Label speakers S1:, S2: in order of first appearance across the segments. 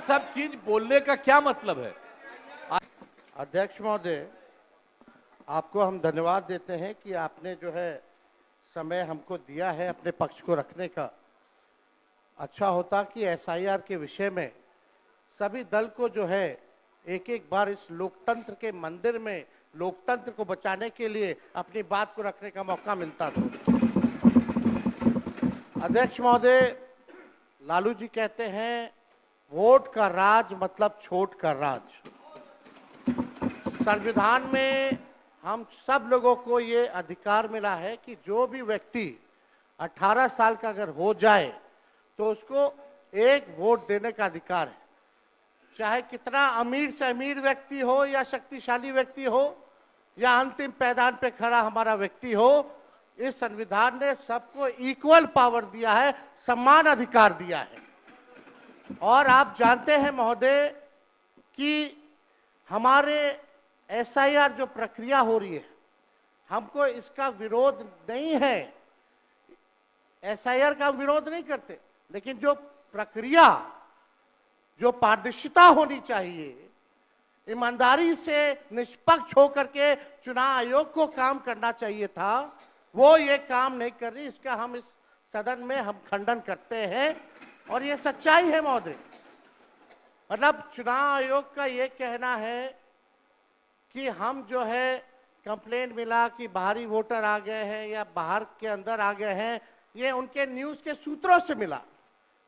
S1: सब चीज बोलने का क्या मतलब है?
S2: अध्यक्ष महोदय, आपको हम धन्यवाद देते हैं कि आपने जो है समय हमको दिया है अपने पक्ष को रखने का। अच्छा होता कि एसआईआर के विषय में सभी दल को जो है एक एक बार इस लोकतंत्र के मंदिर में लोकतंत्र को बचाने के लिए अपनी बात को रखने का मौका मिलता था। अध्यक्ष महोदय, लालू जी कहते हैं वोट का राज मतलब छोट का राज। संविधान में हम सब लोगों को ये अधिकार मिला है कि जो भी व्यक्ति 18 साल का अगर हो जाए तो उसको एक वोट देने का अधिकार है, चाहे कितना अमीर से अमीर व्यक्ति हो या शक्तिशाली व्यक्ति हो या अंतिम पैदान पे खड़ा हमारा व्यक्ति हो। इस संविधान ने सबको इक्वल पावर दिया है, समान अधिकार दिया है। और आप जानते हैं महोदय कि हमारे एसआईआर जो प्रक्रिया हो रही है, हमको इसका विरोध नहीं है, एसआईआर का विरोध नहीं करते, लेकिन जो प्रक्रिया, जो पारदर्शिता होनी चाहिए, ईमानदारी से निष्पक्ष होकर के चुनाव आयोग को काम करना चाहिए था, वो ये काम नहीं कर रही। इसका हम इस सदन में हम खंडन करते हैं और ये सच्चाई है महोदय। मतलब चुनाव आयोग का ये कहना है कि हम जो है कंप्लेंट मिला कि बाहरी वोटर आ गए हैं या बाहर के अंदर आ गए हैं, ये उनके न्यूज के सूत्रों से मिला।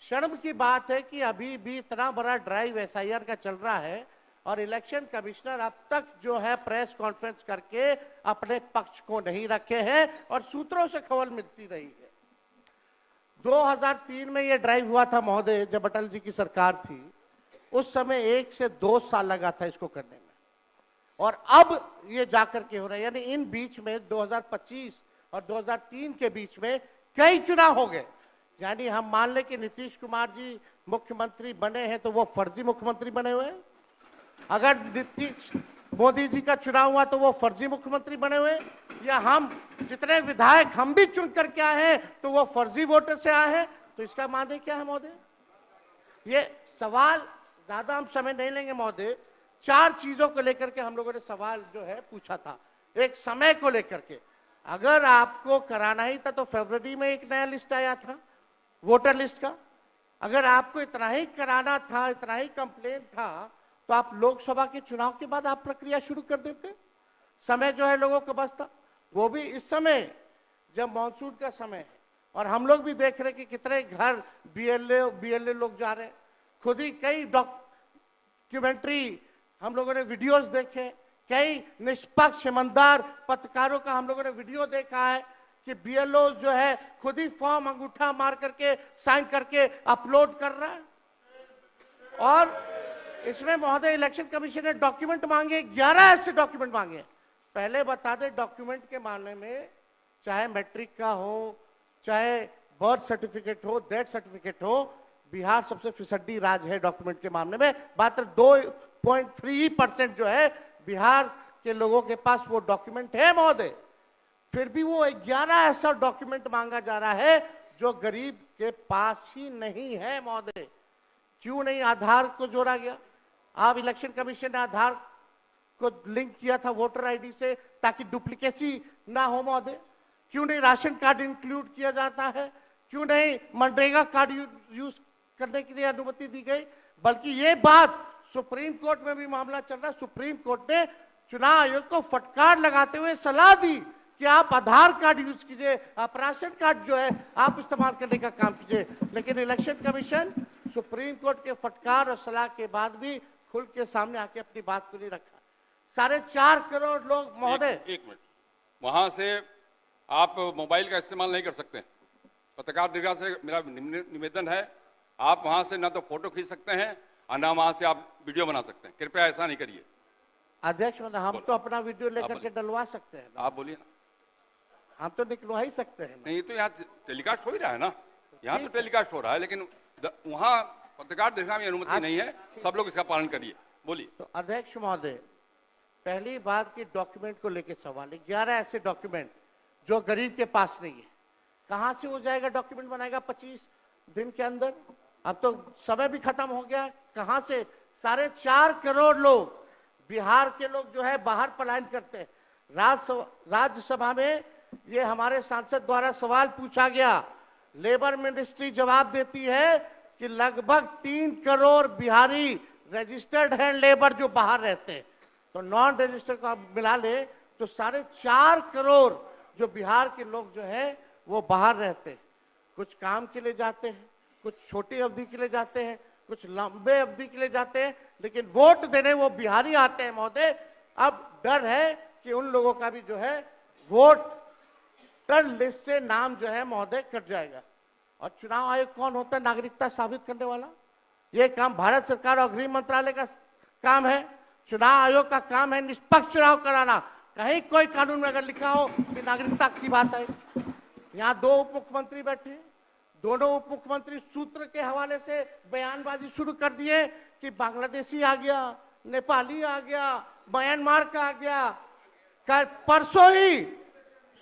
S2: शर्म की बात है कि अभी भी इतना बड़ा ड्राइव एसआईआर का चल रहा है और इलेक्शन कमिश्नर अब तक जो है प्रेस कॉन्फ्रेंस करके अपने पक्ष को नहीं रखे हैं और सूत्रों से खबर मिलती रही है। 2003 में ये ड्राइव हुआ था महोदय, जब अटल जी की सरकार थी, उस समय 1 से 2 साल लगा था इसको करने में, और अब ये जाकर के हो रहा है। यानी इन बीच में 2025 और 2003 के बीच में कई चुनाव हो गए। यानी हम मान लें कि नीतीश कुमार जी मुख्यमंत्री बने हैं तो वो फर्जी मुख्यमंत्री बने हुए हैं। अगर नीतीश मोदी जी का चुनाव हुआ तो वो फर्जी मुख्यमंत्री बने हुए, या हम जितने विधायक हम भी चुन करके आए हैं तो वो फर्जी वोटर से आए हैं। तो इसका माने क्या है महोदय? ये सवाल ज्यादा हम समय नहीं लेंगे महोदय। 4 चीजों को लेकर के हम लोगों ने सवाल जो है पूछा था। एक, समय को लेकर के, अगर आपको कराना ही था तो फरवरी में एक नया लिस्ट आया था वोटर लिस्ट का। अगर आपको इतना ही कराना था, इतना ही कंप्लेंट था, तो आप लोकसभा के चुनाव के बाद आप प्रक्रिया शुरू कर देते। समय जो है लोगों के पास था, वो भी इस समय जब मानसून का समय है और हम लोग भी देख रहे कि कितने घर बीएलए लोग जा रहे हैं। खुद ही कई डॉक्यूमेंट्री हम लोगों ने वीडियोस देखे, कई निष्पक्ष ईमानदार पत्रकारों का हम लोगों ने वीडियो देखा है कि बीएलओ जो है खुद ही फॉर्म अंगूठा मार करके साइन करके अपलोड कर रहा है। और इसमें महोदय इलेक्शन कमीशन ने डॉक्यूमेंट मांगे, 11 ऐसे डॉक्यूमेंट मांगे। पहले बता दें, डॉक्यूमेंट के मामले में चाहे मैट्रिक का हो, चाहे बर्थ सर्टिफिकेट हो, डेथ सर्टिफिकेट हो, बिहार सबसे फिसड्डी राज्य है डॉक्यूमेंट के मामले में। मात्र 2.3% जो है बिहार के लोगों के पास वो डॉक्यूमेंट है महोदय। फिर भी वो 11 ऐसा डॉक्यूमेंट मांगा जा रहा है जो गरीब के पास ही नहीं है महोदय। क्यों नहीं आधार को जोड़ा गया? आप इलेक्शन कमीशन ने आधार को लिंक किया था वोटर आईडी से ताकि डुप्लीकेसी ना हो महोदय। क्यों नहीं राशन कार्ड इंक्लूड किया जाता है? क्यों नहीं मनरेगा कार्ड यूज करने के लिए अनुमति दी गई? बल्कि ये बात सुप्रीम कोर्ट में भी मामला चल रहा है। सुप्रीम कोर्ट ने चुनाव आयोग को फटकार लगाते हुए सलाह दी कि आप आधार कार्ड यूज कीजिए, आप राशन कार्ड जो है आप इस्तेमाल करने का काम कीजिए। लेकिन इलेक्शन कमीशन सुप्रीम कोर्ट के फटकार और सलाह के बाद भी खुल के सामने आके अपनी बात को नहीं रखा। 4.5 करोड़ लोग महोदय।
S3: एक मिनट, वहां से आप मोबाइल का इस्तेमाल नहीं कर सकते। पत्रकार दीर्घा से मेरा निवेदन है, आप वहां से ना तो फोटो खींच सकते हैं और ना वहां से आप वीडियो बना सकते हैं। कृपया ऐसा नहीं करिए।
S2: अध्यक्ष महोदय, हम तो अपना वीडियो लेकर के डलवा सकते हैं।
S3: आप बोलिए ना।
S2: हम तो निकलवा ही सकते हैं।
S3: नहीं, तो यहाँ टेलीकास्ट हो ही रहा है ना, यहाँ तो टेलीकास्ट हो रहा है, लेकिन वहाँ पत्रकार दीर्घा में अनुमति नहीं है। सब लोग इसका पालन करिए। बोलिए।
S2: तो अध्यक्ष महोदय, पहली बात की डॉक्यूमेंट को लेकर सवाल है। 11 ऐसे डॉक्यूमेंट जो गरीब के पास नहीं है, कहां से हो जाएगा? डॉक्यूमेंट बनाएगा 25 दिन के अंदर? अब तो समय भी खत्म हो गया। कहां से 4.5 करोड़ लोग, बिहार के लोग जो है बाहर पलायन करते हैं। राज्यसभा में ये हमारे सांसद द्वारा सवाल पूछा गया, लेबर मिनिस्ट्री जवाब देती है कि लगभग 3 करोड़ बिहारी रजिस्टर्ड हैं लेबर जो बाहर रहते हैं, तो नॉन रजिस्टर्ड को आप मिला ले तो 4.5 करोड़ जो बिहार के लोग जो हैं वो बाहर रहते हैं। कुछ काम के लिए जाते हैं, कुछ छोटी अवधि के लिए जाते हैं, कुछ लंबे अवधि के लिए जाते हैं, लेकिन वोट देने वो बिहारी आते हैं महोदय। अब डर है कि उन लोगों का भी जो है वोटर लिस्ट से नाम जो है महोदय कट जाएगा। और चुनाव आयोग कौन होता है नागरिकता साबित करने वाला? ये काम भारत सरकार और गृह मंत्रालय का काम है। चुनाव आयोग का काम है निष्पक्ष चुनाव कराना। कहीं कोई कानून में अगर लिखा हो कि नागरिकता की बात है। यहाँ 2 उप मुख्यमंत्री बैठे, दोनों उप मुख्यमंत्री सूत्र के हवाले से बयानबाजी शुरू कर दिए कि बांग्लादेशी आ गया, नेपाली आ गया, म्यांमार का आ गया। कल परसों ही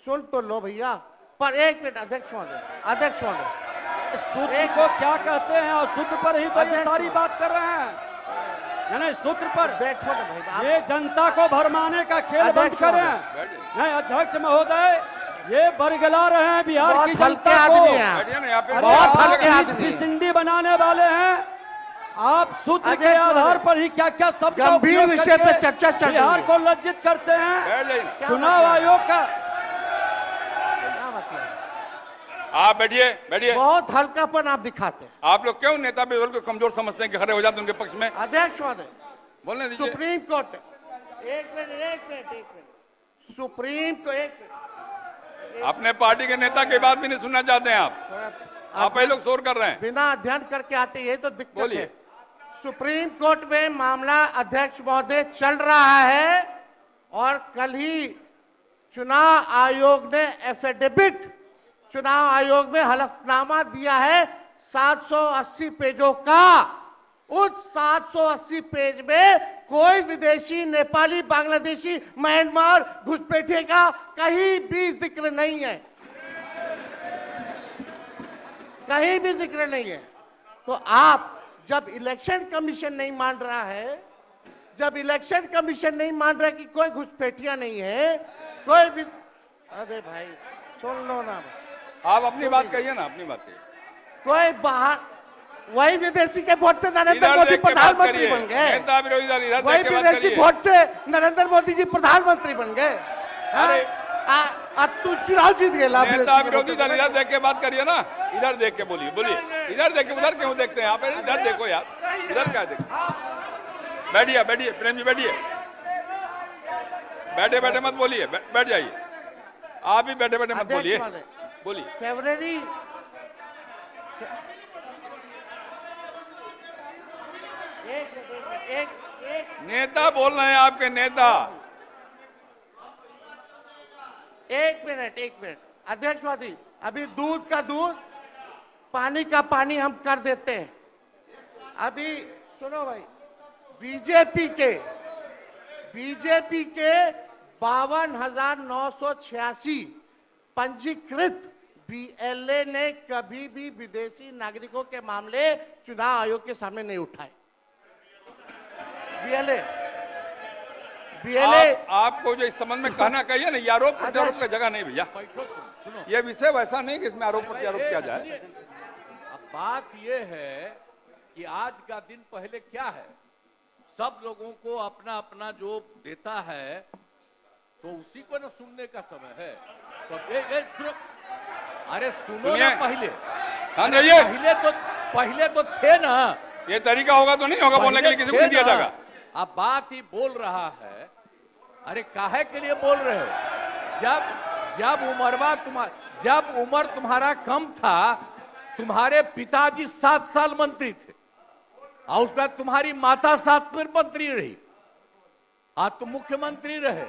S2: सुन तो लो भैया, पर एक मिनट अध्यक्ष महोदय,
S4: सूत्र को क्या कहते हैं और सूत्र पर ही तो ये सारी बात कर रहे हैं। नहीं, सूत्र पर
S2: बैठो ना भाई,
S4: ये जनता को भरमाने का खेल बंद करें। नहीं अध्यक्ष महोदय, ये बरगला रहे हैं बिहार की जनता को।
S2: बहुत हल्के आदमी
S4: सिंडी बनाने वाले हैं। आप सूत्र के आधार पर ही क्या क्या सब
S2: गंभीर विषय पे चर्चा चल रही है।
S4: बिहार को लज्जित करते हैं। चुनाव आयोग का
S3: आप बैठिए।
S2: बहुत हल्कापन आप दिखाते हैं।
S3: आप लोग क्यों नेता बिल्कुल को कमजोर समझते हैं कि खड़े हो जाते हैं उनके पक्ष में?
S2: अध्यक्ष महोदय,
S3: बोलने दीजिए।
S2: सुप्रीम कोर्ट, एक मिनट, सुप्रीम को एक मिनट,
S3: अपने पार्टी के नेता की बात भी नहीं सुनना चाहते हैं आप ही लोग शोर कर रहे हैं।
S2: बिना अध्ययन करके आते, ये तो दिक्कत
S3: बोलिए।
S2: है। सुप्रीम कोर्ट में मामला अध्यक्ष महोदय चल रहा है और कल ही चुनाव आयोग ने एफिडेविट, चुनाव आयोग में हलफनामा दिया है 780 पेजों का। उस 780 पेज में कोई विदेशी, नेपाली, बांग्लादेशी, म्यांमार, घुसपैठिए का कहीं भी जिक्र नहीं है, कहीं भी जिक्र नहीं है। तो आप जब इलेक्शन कमीशन नहीं मान रहा है, जब इलेक्शन कमीशन नहीं मान रहा है कि कोई घुसपैठिया नहीं है, कोई भी, अरे भाई सुन लो ना,
S3: आप अपनी बात कहिए ना, अपनी बात कहिए।
S2: कोई बाहर, वही विदेशी के वोट से नरेंद्र मोदी प्रधानमंत्री बन गए।
S3: नेता विरोधी दल इधर
S2: वही
S3: देख के बात
S2: विदेशी
S3: करिए।
S2: वोट से नरेंद्र मोदी जी प्रधानमंत्री बन गए।
S3: अरे
S2: अब तू चुनाव जीत गए।
S3: नेता विरोधी दल इधर देख के बात करिए ना, इधर देख के बोलिए। इधर देख के, उधर क्यों देखते हैं आप? इधर देखो यार, इधर क्या देखो। बैठिए प्रेम जी, बैठे मत बोलिए, बैठ जाइए। आप भी बैठे मत बोलिए।
S2: फरवरी एक
S3: नेता बोल रहे हैं, आपके नेता।
S2: एक मिनट अध्यक्ष महोदय, अभी दूध का दूध, पानी का पानी हम कर देते हैं। अभी सुनो भाई, बीजेपी के 52,986 पंजीकृत बीएलए ने कभी भी विदेशी नागरिकों के मामले चुनाव आयोग के सामने नहीं उठाए। बीएलए
S3: आपको जो इस संबंध में कहना कहिए ना, ये आरोप प्रत्यारोप का जगह नहीं भैया। ये विषय वैसा नहीं कि इसमें आरोप प्रत्यारोप किया जाए।
S1: अब बात ये है कि आज का दिन पहले क्या है, सब लोगों को अपना अपना जो देता है तो उसी को ना सुनने का समय है। तो अरे सुनो ना पहले। पहले तो थे ना।
S3: ये तरीका होगा तो नहीं होगा बोलने के लिए, किसी को नहीं दिया जाएगा।
S1: अब बात ही बोल रहा है। अरे काहे के लिए बोल रहे हो? जब उम्र तुम्हारा कम था, तुम्हारे पिताजी 7 साल मंत्री थे और उसके बाद तुम्हारी माता 7 फिर मंत्री रही, आज तुम मुख्यमंत्री रहे।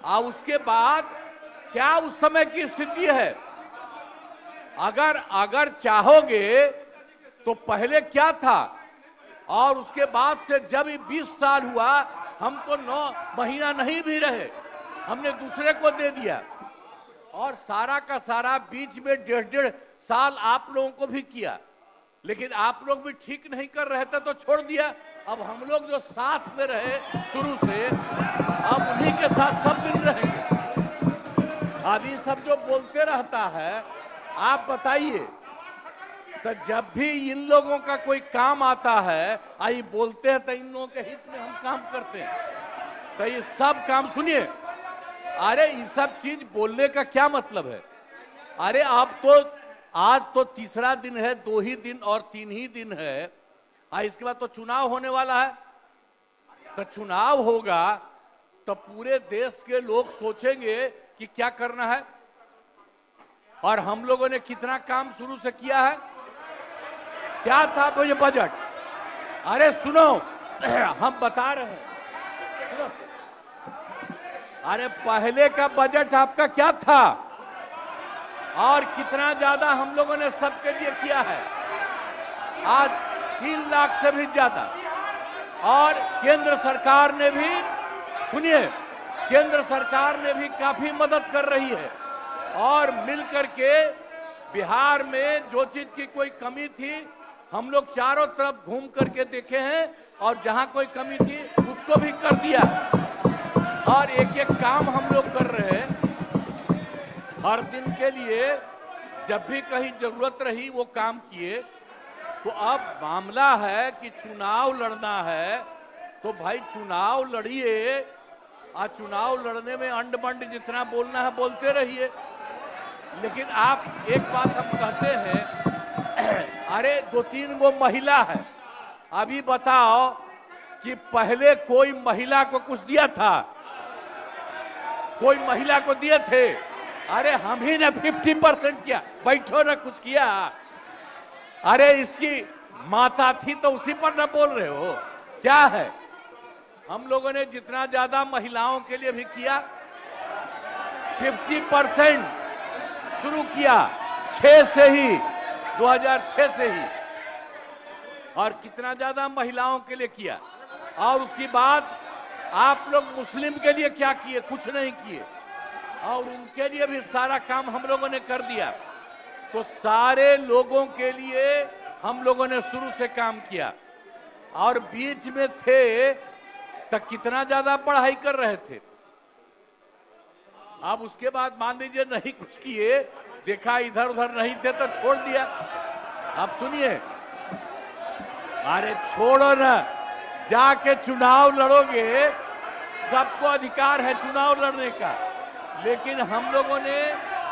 S1: और उसके बाद क्या उस समय की स्थिति है? अगर चाहोगे तो पहले क्या था और उसके बाद से जब 20 साल हुआ, हम तो 9 महीना नहीं भी रहे, हमने दूसरे को दे दिया। और सारा का सारा बीच में 1.5 साल आप लोगों को भी किया। लेकिन आप लोग भी ठीक नहीं कर रहे थे तो छोड़ दिया। अब हम लोग जो साथ में रहे शुरू से, अब उन्हीं के साथ सब दिन रहेंगे। अब ये सब जो बोलते रहता है, आप बताइए, तो जब भी इन लोगों का कोई काम आता है, आई बोलते हैं तो इन लोगों के हित में हम काम करते हैं। तो ये सब काम सुनिए, अरे ये सब चीज बोलने का क्या मतलब है? अरे आप तो आज तो तीसरा दिन है, 2 ही दिन और 3 ही दिन है, इसके बाद तो चुनाव होने वाला है। तो चुनाव होगा तो पूरे देश के लोग सोचेंगे कि क्या करना है, और हम लोगों ने कितना काम शुरू से किया है। क्या था वो ये बजट? अरे सुनो, हम बता रहे हैं, सुनो। अरे पहले का बजट आपका क्या था और कितना ज्यादा हम लोगों ने सबके लिए किया है? आज 3 लाख से भी ज्यादा। और केंद्र सरकार ने भी, सुनिए, केंद्र सरकार ने भी काफी मदद कर रही है, और मिलकर के बिहार में जो चीज की कोई कमी थी, हम लोग चारों तरफ घूम करके देखे हैं, और जहां कोई कमी थी उसको भी कर दिया, और एक एक काम हम लोग कर रहे हैं हर दिन के लिए। जब भी कहीं जरूरत रही वो काम किए। तो अब मामला है कि चुनाव लड़ना है, तो भाई चुनाव लड़िए, और चुनाव लड़ने में अंड बंड जितना बोलना है बोलते रहिए। लेकिन आप एक बात हम कहते हैं, अरे 2-3 वो महिला है, अभी बताओ कि पहले कोई महिला को कुछ दिया था? कोई महिला को दिए थे? अरे हम ही ने 50% किया, बैठो ना, कुछ किया? अरे इसकी माता थी तो उसी पर ना बोल रहे हो? क्या है? हम लोगों ने जितना ज्यादा महिलाओं के लिए भी किया, 50% शुरू किया 6 से ही, 2006 से ही, और कितना ज्यादा महिलाओं के लिए किया। और उसके बाद आप लोग मुस्लिम के लिए क्या किए? कुछ नहीं किए, और उनके लिए भी सारा काम हम लोगों ने कर दिया। तो सारे लोगों के लिए हम लोगों ने शुरू से काम किया, और बीच में थे तो कितना ज्यादा पढ़ाई कर रहे थे। अब उसके बाद मान लीजिए नहीं कुछ किए, देखा इधर उधर नहीं थे तो छोड़ दिया। अब सुनिए, अरे छोड़ो ना, जाके चुनाव लड़ोगे, सबको अधिकार है चुनाव लड़ने का, लेकिन हम लोगों ने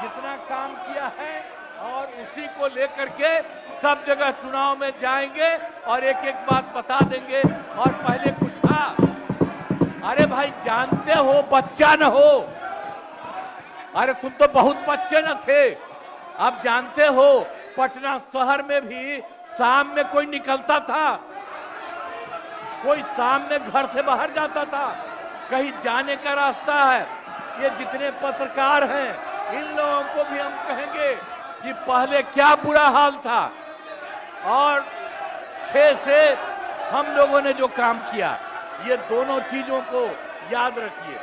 S1: जितना काम किया है और उसी को लेकर के सब जगह चुनाव में जाएंगे और एक एक बात बता देंगे। और पहले कुछ था, अरे भाई जानते हो, बच्चा न हो, अरे तुम तो बहुत बच्चे न थे। अब जानते हो पटना शहर में भी शाम में कोई निकलता था, कोई शाम में घर से बाहर जाता था, कहीं जाने का रास्ता है। ये जितने पत्रकार हैं, इन लोगों को भी हम कहेंगे कि पहले क्या बुरा हाल था, और 6 से हम लोगों ने जो काम किया, ये दोनों चीजों को याद रखिए।